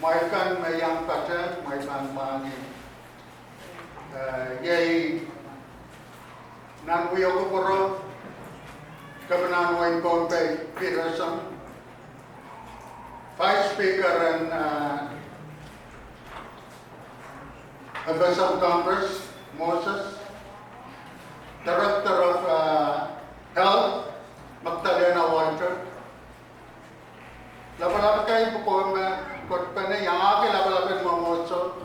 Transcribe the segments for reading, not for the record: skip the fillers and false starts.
Maikan mayang kata, maikan mangi. Yay, nan wiyo ko puro, kabanan wain Pohnpeian Peterson, Vice Speaker and Address of Congress, Moses, Director of Health, Magdalena Walter. Laban-laban kayo po kot pa na yang akin laban-laban mo moso,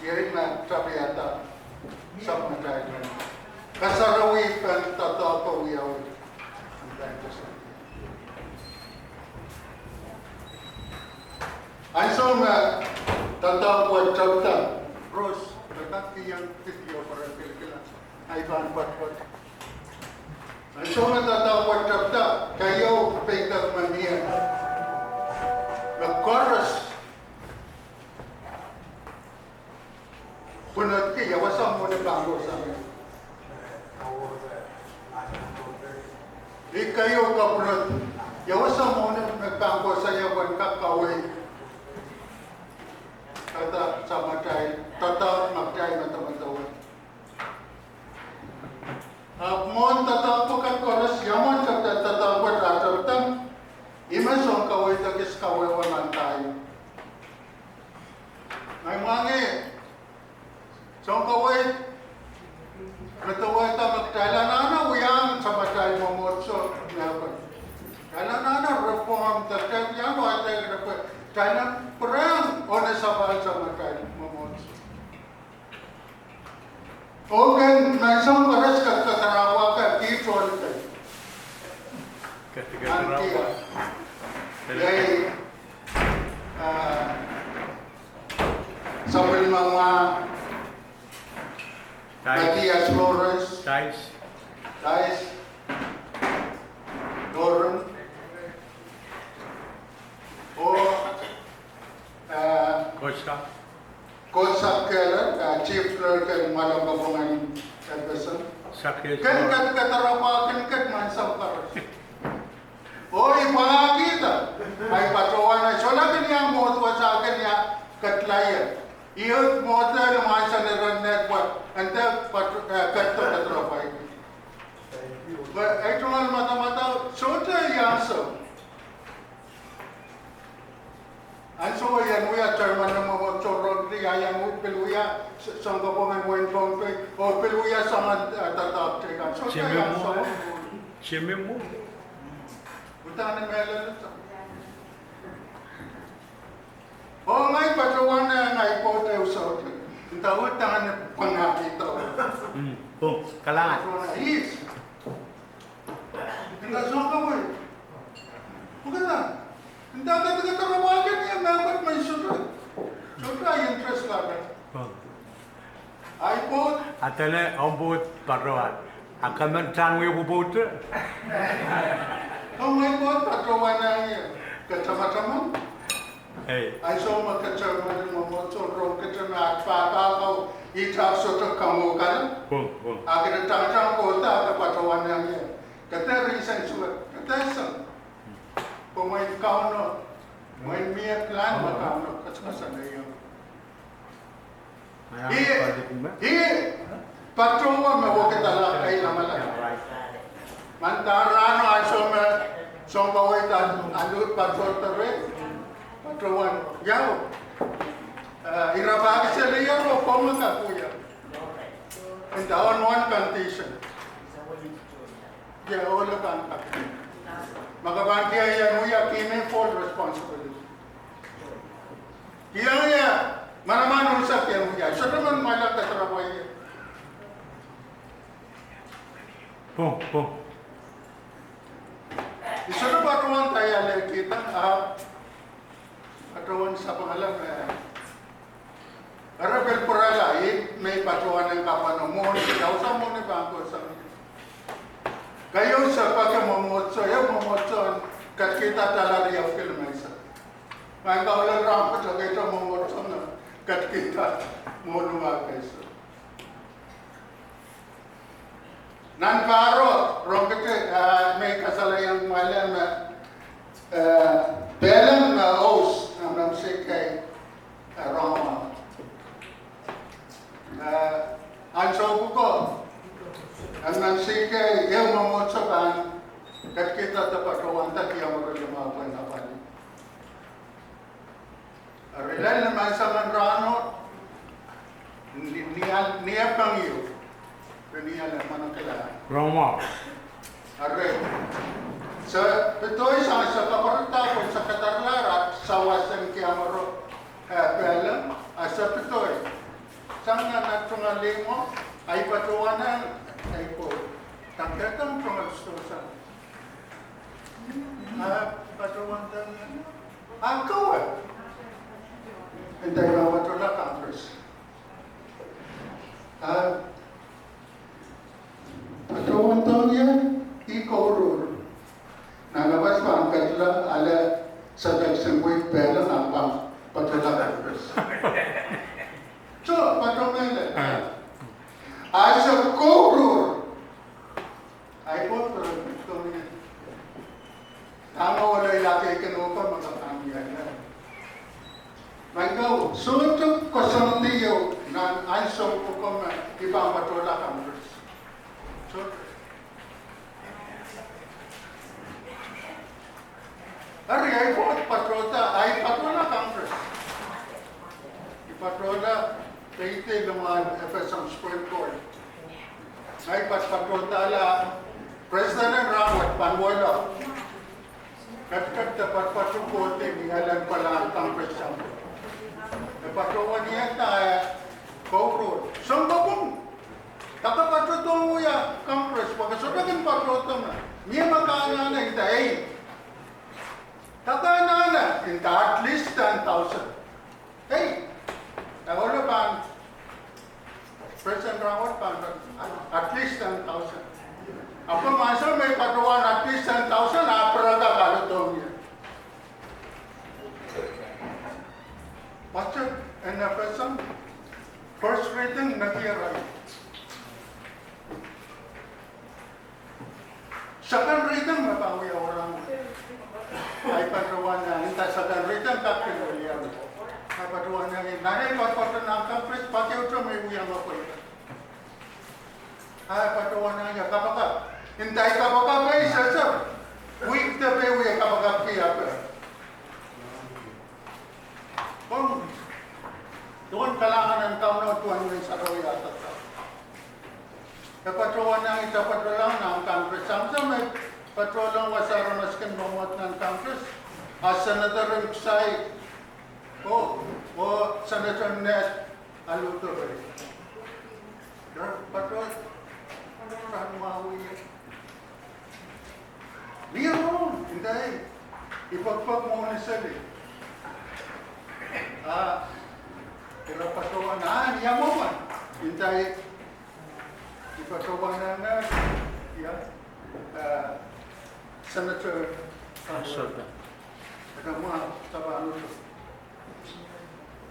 irin na trapiyata sa pagkain. Kasarawi kan tataw ko wiyaw. Ay so tataw ko trapta. Rose, nakaki yang video para kilkila. Ay ban pat. Ay so tataw ko trapta kayo pagkat mania. Chorus punat ke yawasam mo na bango sa amin. Ikayo ka punat yawasam mo na bango sa yawan kakaway. Tata sa matay, tata magtay na tamatawin. Mon tata po kan chorus yaman tata po tatatang imasong kaway tagis kaway wanan tayo. Ay mangi, song kaway, nataway ta magtalanana uyang sa matay mo motso. Talanana reform tatay yan o atay reform. Talan perang o nasabal sa matay mo motso. O kan naisang paras katarawa ka kitron kayo. Antia. Yay, sambil mga Matias Flores, Dice, Doran, o Coach Keller, Chief Clerk ng Malababungan Edison. Kan katarapakan kan mansang paras. Oy, mga kita. Ay patrowan na. So, lagi niya ang motwa sa akin niya katlayan. Iyot motwa ng mga sa neural network. Ante katropay. Ito nga mata-mata. So, ito yung so. Anso yan, uya, chairman ng mga chorron, yang piluya, sa kapungan mo yung Pohnpeian, o piluya sa mga tataptikan. So, ito yung so. Chimemo. Utahan meron ito. O ngay patrawan na ngay po tayo sa hotel. Ang tawag tahan na pangakita. Kalangan. Patrawan na his. Hindi ka ka mo eh. Huwag na. Hindi ka taga-tarawagan niya. Dapat may sunod. Sunod ay interest lang. Ay po. At na, ang buot patrawan. Akan man tanwi ko buot. Kung may po, patrawan na niya. Katama-tama. Hey. Ay so magkacharman ng mga sorong katama at pakakaw itapso to kamu ka. Akin ang tangtang ko ta kapatawan niya. Kateri sa sulat. Katesa. Kung may kauno, may miya plan makauno kasasan na yun. Patrawan na wakit ala kay namalaki. Mantarano ay so maway tan alut patrotare. Patrawan, yaw. Irabagi sa liya ro, kung makakuya. And on one condition. Yeah, all of them. Magabangki ay yan, uya, kime full responsibility. Kaya manaman usap yan, uya. Siya naman malak na trabaho yan. Isa na patrawan tayo alay kita, patrawan sa pangalan Arabel Porala, may patrawan ng kapanumon, ikaw sa mo ni Bangko sa kayo sa pagkamamotso, yung mamotso, kat kita talari ang film isa. May kaulan rampat sa kayo sa mamotso na kat kita mo lumagay sa. Nan paro, rongkete may kasalayang malam belang na os ang namsikay sa manrano, niya pangyo. Niya lang manangkala. Roma. Are. Sa pitoy sa kaparata ko sa katarlarat sa wasan kiamaro pelang sa pitoy. Sang na tungalimo ay patuwanan ay po. Tangkatang tungalstusan. Patuwan tan. Ako hindi ba matula Congress? Patuwan tan yan. Ikorur. Nalabas pa ang katla ala sa dagsangwit pela ang pang patulakaras. So, patumela. As a korur, ay po, tama wala ilaki kinupa magkakamiyan na. Maygaw, sutok ko sa ndiyo na ansong ko kung ibang patulakaras. So, Ari ay po at patrola Congress. Ipatrola, kaiti lumaan sa Supreme Court. Ay patrola la, President Rawat, panwala. Kat dapat patukote, niyalan pala ang Congress sa mga. Ipatrola niya tayo, Kowroad. Sambabong! Takapatutong mo ya, Congress, pagkasudagin patrola na. Niya magkana na itayin. Tatanana, into at least 10,000. Hey, nagolo pa, President Rawat pa, at least 10,000. Ako masa may patuwan at least 10,000, aparaga kalutong niya. Pastor, and the person, first reading, nakiyaray. Second reading, mabawi orang. Ay patuwan na, hinta sa ganritan kapil uliyan. Ay patuwan na, nanay patuwan na ang kapris, pati utro may uyang ako ito. Ay patuwan na niya, kapaka. Hintay kapaka ba isa, sir? Week na ba uyang kapaka piya pa? Kung doon kailangan ng kamno tuwan ng saraw yata sa. Ay patuwan na, ita patulang na ang kapris. Samsa may patrolong wasara maskin mamot ng Congress. Senator Rimsay, Senator Ned, aluto ba rin? Patrol, saan mahuwi yan? Biro, hindi. Ipagpag mo na sila. Pero patrolong niya mo man. Hindi. Ipatrolong na nga. Yan. Senator ada mga tabano ito.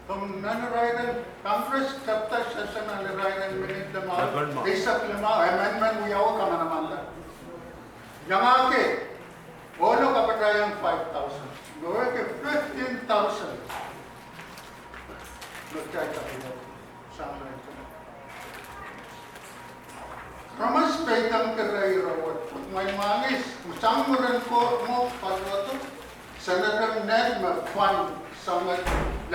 Kung nanarayan Congress, kapta siya sa nanarayan minute naman, isak lima, amendment uyaw ka naman lang. Yang ake, wala kapatayang 5,000. Gawin ka 15,000. Nagtay ka sa mga ito. Ramas pegang kerai rawat, may mangis, musamuran ko mo pagwato, Senator Ned magfund sa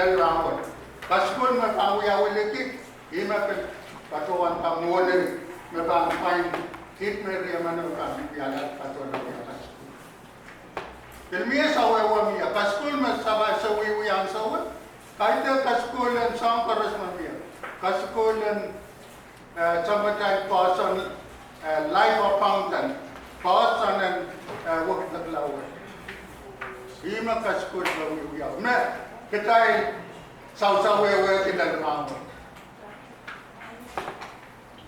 lalawat. Paskon mapawiyawaliki, imakan patuan pangulan, mapampain, hit meriya manong kami yalat patuan yalat. Ilmiya sa wawamiya, paskon masaba sa wiwiyang sawan, kahit kaskulan sa paras mamiya, kaskulan summertime person, life of fountain, person and work naglawan. Ima kaskul ba wiyaw. Na, kitay saw-sawewe kinalmangon.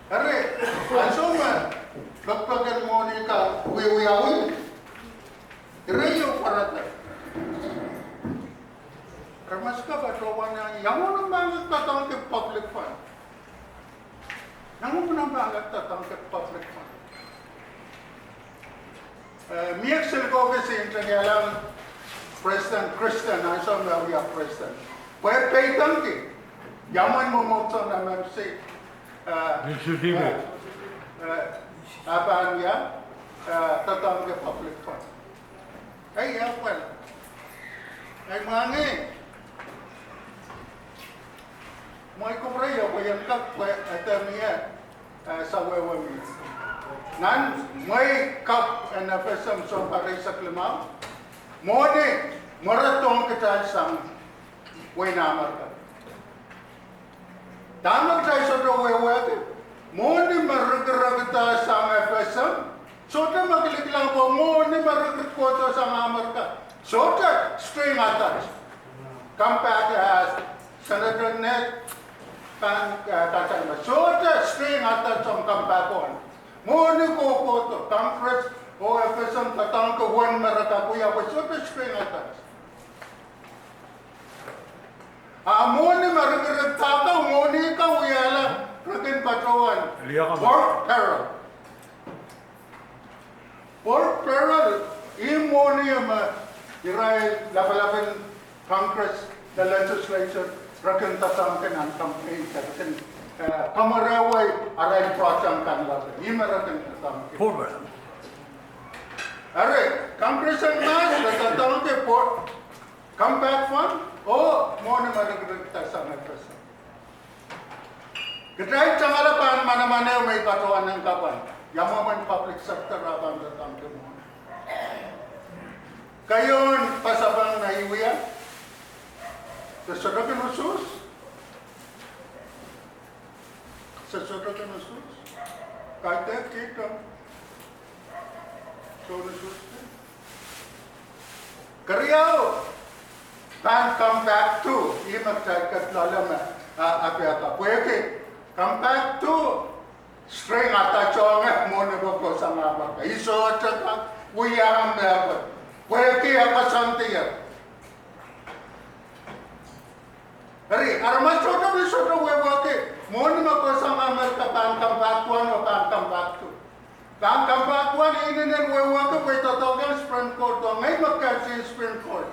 Are, ansoma, kapag mo ni ka wiwiyawin, ireyo parata. Ramas ka ba, trowa na, yaman ang mga tatang ke public fund. Namun pun nampak tatang ke public fund. Miyak silko kasi internal President Christian, ang sa mga President. Pwede paytang ki. Yaman mo mo sa naman si apaan niya, tatang ke public fund. Ay, well. Ay mangi. May kumpre yo yan ka attorney sa wewami. Nan may kap na pesam so pare sa klima. Mone maratong kita sang wainamar ka. Tamag tayo sa wewami. Mone maragta sang pesam. Sota maglik lang po mone maragta ko to sang amar ka. Sota string attached. Come back as Senator Ned Kachanga. Sota string attached on come back on. Moni ko po to Congress o FSM katang ko one maraka kuya po sota string attached. Moni maragirag tata moni ka uyala ragin patrowan. Pork peril. Pork peril. Moni Iray laban Congress, the legislature, rakan tatangkan ang campaign kan kamaraway aray procang kan laban. Ima rakan tatangkan. Forward. Aray, Congress ang mas tatangkan for comeback fund. Mo na maragdag sa nagpasa. Katay tangalapan mana-mana may batuan ng kapan. Yamaman public sector abang tatangkan mo. Kayon pasabang naiwiyan. Sesuatu khusus, kata kita, khusus. Karyao, can come back to, imak cakap dalam apa. Boleh come back to, string atau congak mana bapa sama bapa. Isu cakap, uyang berapa. Boleh apa santiya. Hari, armas soto wewake. Moni makosang Amerika come back one o come back two. Come back one ini nen wewake kwe totogan Supreme Court o ngay makasi Supreme Court.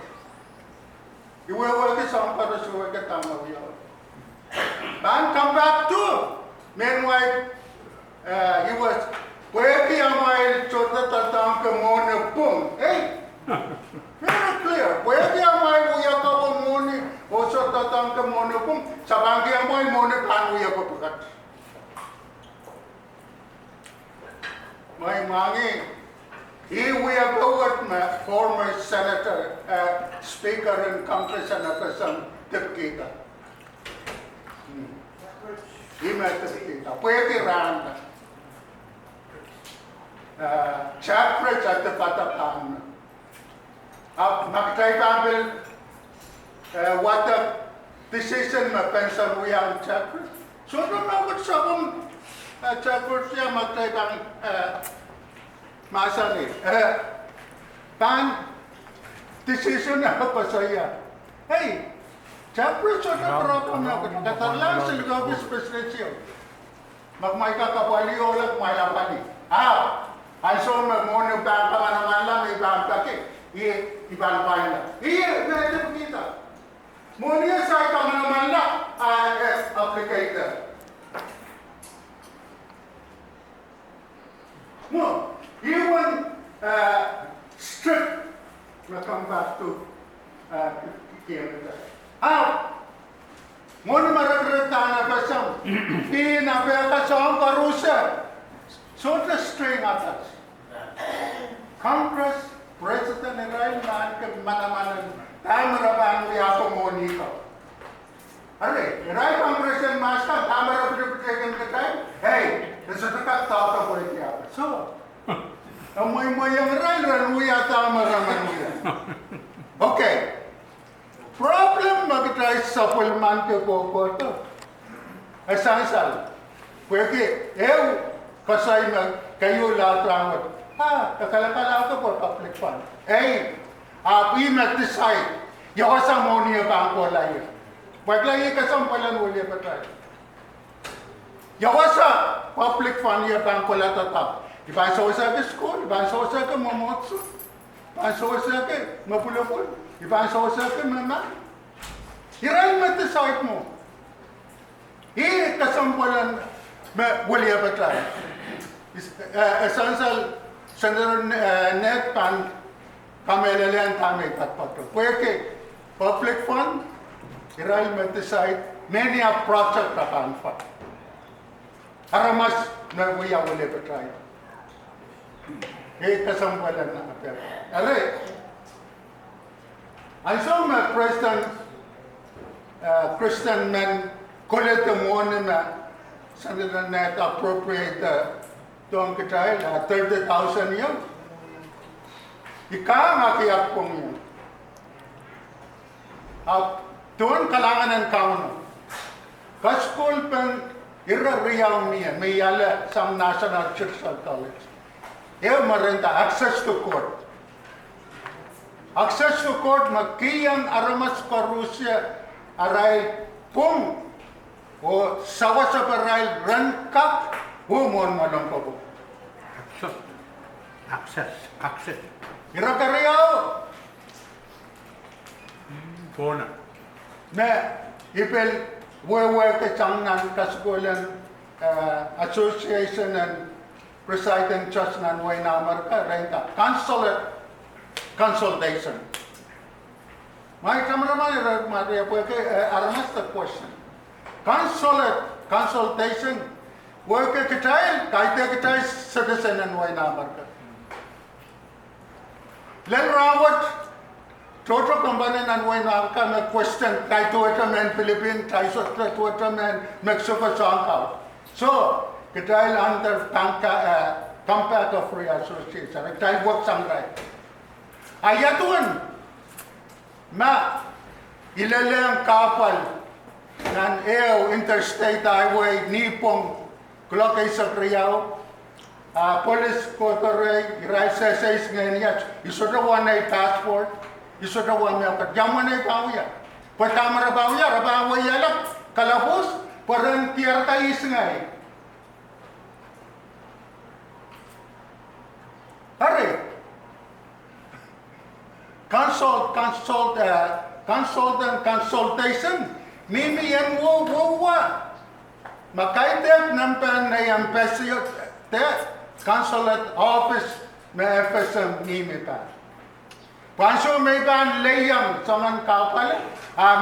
Iwewake sampara suwake tama wiyaw. Come back two. Meanwhile, he was weki amay chota tatang ke moni boom. Hey, very clear. Weki amay wiyaw ka moni. Osot tatang ke moni pun sabangki amoy moni pan uya papakat. May mangi uya bawat na former senator, speaker in Congress and person tipkita. Ima tipkita. Pwede randa. Chapter at the patapan. Magtay pambil what the decision pension we are chapter. So no matter sabong chapter siya magtay bang masa ni. Pan decision na pa saya. Hey, chapter so na problem na katarlang sa Lugobis Presidency. Magmay ka kabali o lang may lapani. Ay so magmono ba ka naman lang may bangka ke. Ibang paila. Medyo kita. Muna sa ikaw naman na as applicator. Mo, even strict na come back to Canada. Muna maragrata na ba siyang pinabeka siyang parusa. So the string attached. Congress, President Israel man ke mana-mana Tamara bang liya ko moni ko. Arre, Israel Congress master Tamara protegen ke time. Hey, sesuatu kata boleh dia. So, amoy yang Israel ran liya Tamara man liya. Okay. Problem magtay supplement ke ko to. Essential. Porque kasay kayo latrangot. Kala-kala ko for public fund. Hey, we must decide. Yawa sa moni ang bangko layo. Paglayi ka sa palan uli patay. Yawa sa public fund yung bangko latatap. Iba sa ke school, iba sa ke mamotso. Iba sa ke mapulapul. Iba sa ke mama. Hiray mo decide mo. Kasampalan uli patay. Essential Senator Ned Pan kamelalian kami patpato. Porque public fund, Israel metisite many a project akan fa. Aramas na wiya wale betray. Kasambalan na apel. Are. Also my President Christian men collect the money na sa net appropriate doon kitay 30,000 yun. Ika nga kiyak pong yun. At doon kailangan ng kauno. Kaskul pen irariyaw niya, may yala sa National Church College. Ewa marenta, access to court. Access to court, magkiyang aramas parusya, aray pong, o sawa sa paray, rankak, humon malong po. Access. Irakariyaw. Phone. Na ipel wewe ke changnan kaskulan association and presiding church nan way namar ka renta consulate consultation. Mai kamera Maria pueke aramas the question. Consulate consultation work kitay kaite kitay citizen and way namar ka. Len rawat Toto company nan way na ka na question kay tuwa men Philippines kay so tuwa men Mexico sangka. So kitay under compact of free association kitay work sangray. Ayatun ma ilalang kapal nan interstate highway nipong kulakay sa Kriyaw police kotoray iraisesay ngayon isudawan na passport isudawan niya ka jaman ay bawya patama ra bawya lang kalabos parang tiar tayo ngay are consultation mimi yan wo makaitep nampan na yung pesyo te consulate office may FSM mimi pa Panso may ban layang sangan kapal,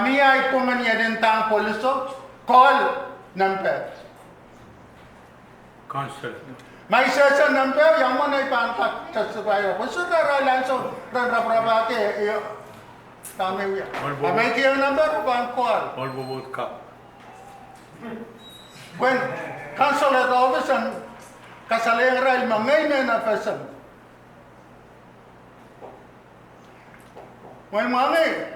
miyay puman yan tang poliso, call number. Consul. May sesa number, yang mo na ipantak sa sabayo. Paso na ralanso, ranrabrabate, kami uya. May kiyang number, bang call. All bubut ka. When consulate office and kasalayang rail, mangay na FSM. May mga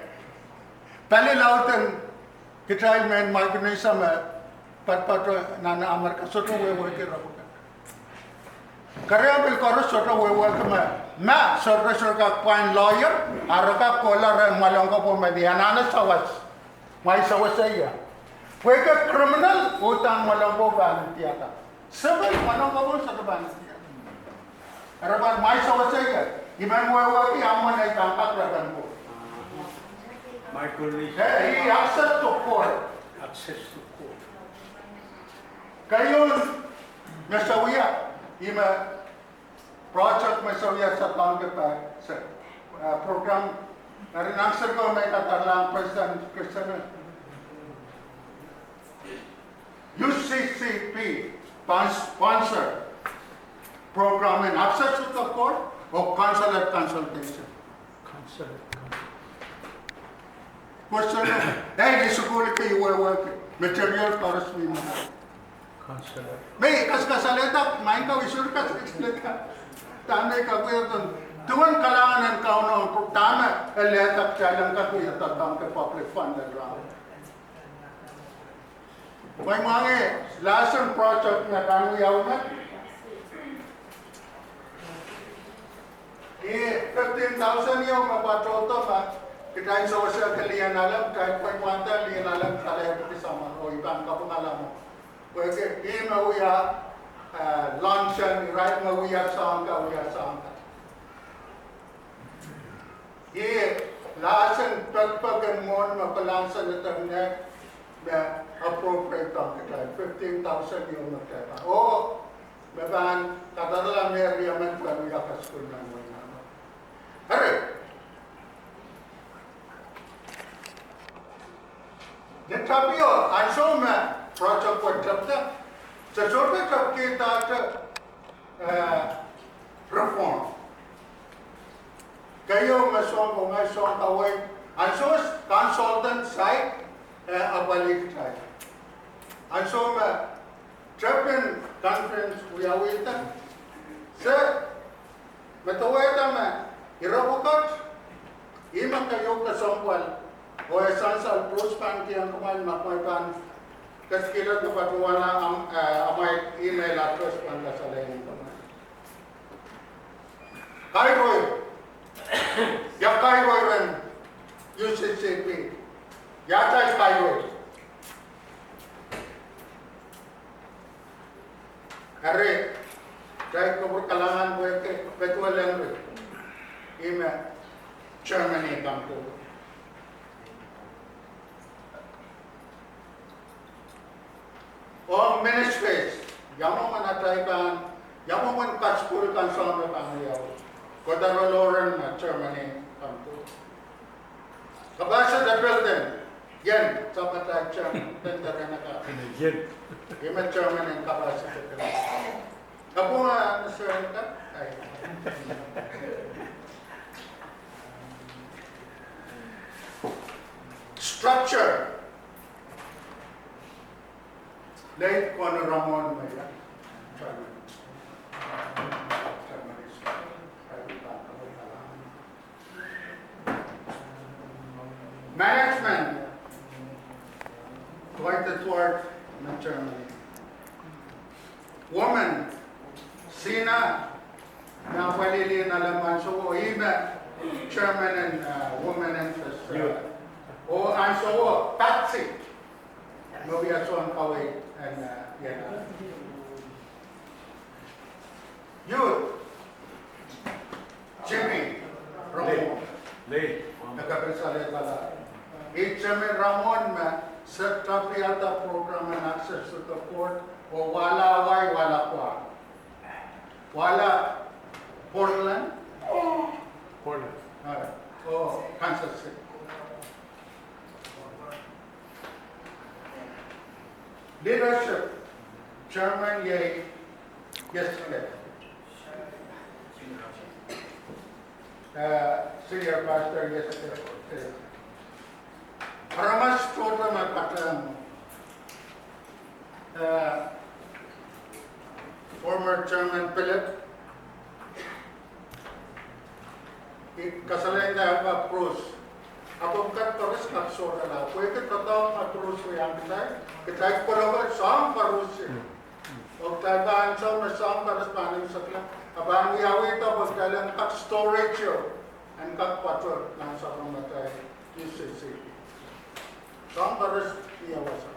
palilautan kitay men organism patpato na amar ka soto wewe kira ko karya bil karo soto wewe ma soto ka point lawyer araka kolar malongko po mediana sawas may sawas saya weka criminal utang malongko ban tiata civil malongko po sa ban tiata arabar may sawas saya iman wewe ki amon ay tangkap ragan po Hey, access to court. Access to court. Kayon, masawiya. Ima project masawiya sa tangke pa sa program. Narin answer ko may katalang President Christian. UCCP sponsor program in access to the court or consulate consultation. Consulate. Question di sukuli kayo work material para sa mga Consulate. may kasalita main ka isur ka explain tama ka kuya tuwan kailangan ng kauno tama eletak lang ka kuya tatang ka public fund na lang may mga lesson project na kanu yaw na 15,000 yung mabatoto ba kita sa wasa kalian alam kahit pa kwanta lian alam kaya kita sama o ibang kapangalan mo pwede mauya luncheon right mauya sangka lasan pagpagan mo mapalansa na internet na appropriate ang kita 15,000 yung magkita o baban katadalang area man kung yakas ko na mo Netapio, ansoma project what chapter. Sa sort of kita reform. Kayo masong kaway. Ansos consultant side abalik side. Ansoma Japan conference uyawita. Sa mataweta ma irabukat. Ima kayo kasompal. O esansal prospan kiyang kumain makmaitan. Kaskilat na patuwana ang amay email address pala sa lain kamay. Kairoy. Yak kairoy rin. UCCP. Yatay kairoy. Hari. Dahil ko kalangan ko betul lang rin. Email. Germany come to. O ministries, yaman manatay kan, yaman man katskul kan sa mga pangyaw. Kodaroloran na Germany come to. Kabasa the building, yan, sa patay Germany, tendera na ka. Ima Germany kabasa the building. Kapo nga, nasyaran ka? Ay. Structure. Late Conor Ramon Maya. Management. Pointed toward Germany. Woman. Sina. Na palili na laman. So, iba. Chairman and woman interest. O anso taxi. Maybe I saw him away and yeah. Youth. Jimmy Ramon. Nagkapensalit pala. Jimmy Ramon set up yata program and access to the court. O wala away, wala kwa. Wala Portland. Portland. Oh, Kansas City. Leadership, Chairman Ye, yesterday. Senior Pastor yesterday. Para mas tota magpatang former Chairman Philip, kasalain na approach. Abang kat terus kat sora lah. Kue kat tahu kat terus yang kita kolom sam parus. Okta ban sam sam parus paning sakla. Abang yawi ta bagdalan kat storage yo. And kat pator lang sa pamatai UCCP. Sam parus iyawas.